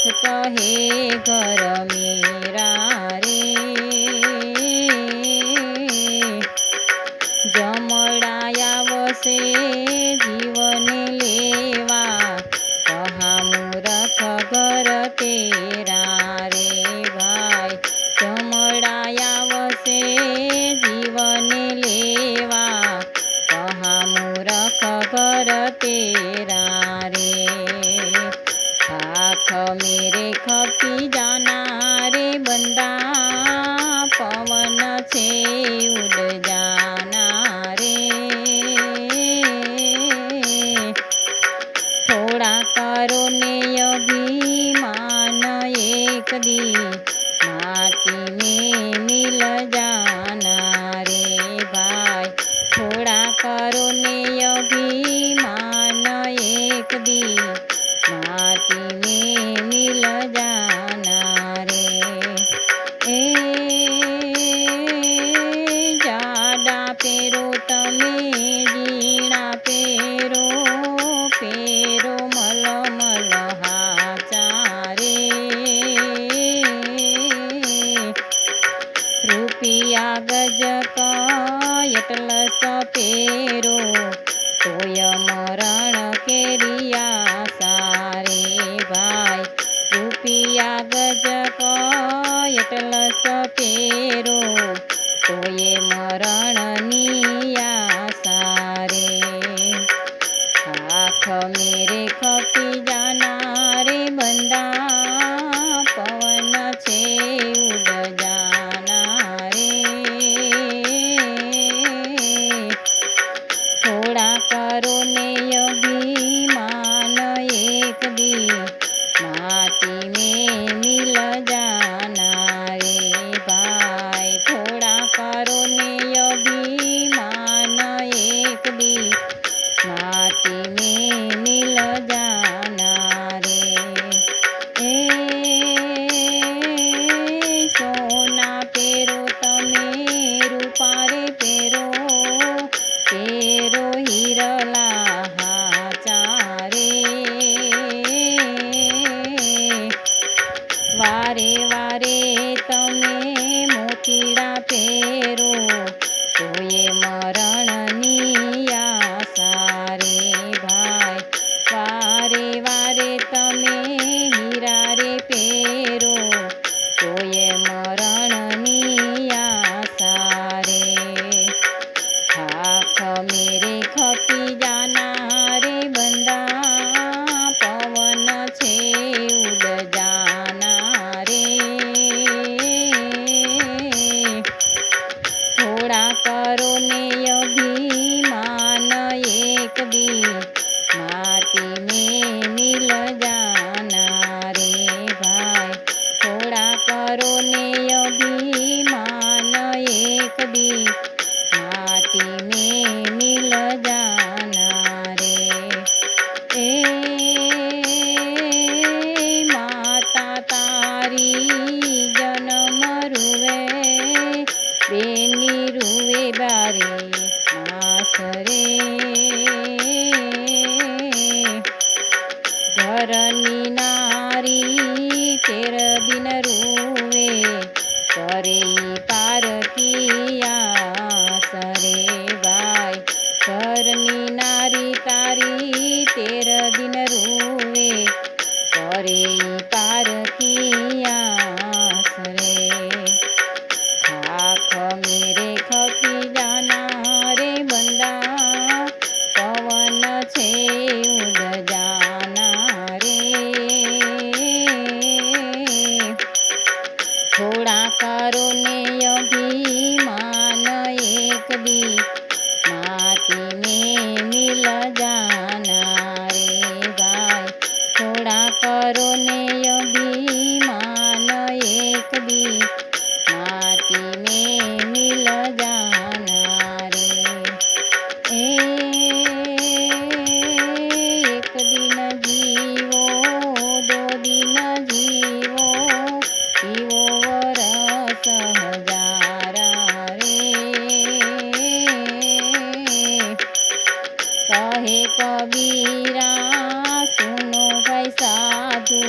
नाथ कहे घर मेरा रे। जमड़ाया वसे जीवन लेवा, कहा मूरख घर तेरा रे भाई। जमड़ाया वसे जीवन लेवा, कहा मूरख घर तेरा रे। खाख मेरे खपी जाना रे बंदा, पवन से उड़ जाना रे। थोड़ा करो ने अभिमान एक दी, माटी में मिल जाना रे भाई। थोड़ा करो ने अभिमान एक दी, माटी में मिल जाना रे। जाडा पेरो तमे जीणा पेरो, पेरो मलमल हाचा रे। રૂપિયા ગજક એટલસ પેરો, તોય મરણ કેરિયા સારે ભાઈ। રૂપિયા ગજક એટલસ પેરો, તોય મરણની આશા રે। ખાખ મેરે ખપી જાના રે બંદા, પવન છે ઉડ જાના રે। थोड़ा करो ने अभिमान एक दी, माटी में मिल जाना रे भाई। थोड़ा करो ने अभिमान एक दी, माटी में मिल जाना रे। सोना पेरो तमे रूपा रे पेरो, पेरो हिरला हाचा रे। वारे वारे तमे मोतीड़ा पेरो, तोये मरणनी आशा रे भाई। वारे वारे तमे हीरा रे पेरो, तोये मरणनी आशा रे। खाख मेरे खपी जाना रे बंदा, पवन छे उड़ जाना रे। थोड़ा करो ने अभिमान एक दी, माटी में मिल जाना रे भाई। थोड़ा करो ने अभिमान एक दी, माटी में मिल जाना रे। माता तारी जन्म रुवे, बेनी रुवे बारे मास रे। घरनी नारी 13 दिन रुवे, करे पार किया सरे भाई। घरनी नारी तारी 13 दिन रुवे, करे पार किया सरे। खाख मेरे खपी जाना रे बंदा, पवन छे उड़ जाना रे। थोड़ा करो ने अभिमान एक दी, माटी में मिल जाना रे भाई। थोड़ा करो ने अभिमान एक दी, माटी में मिल जाना रे। एक दिन जीवो, 2 दिन जीवो, जीवो वरस हजारा रे। कहे कबीरा सुनो भाई साधु,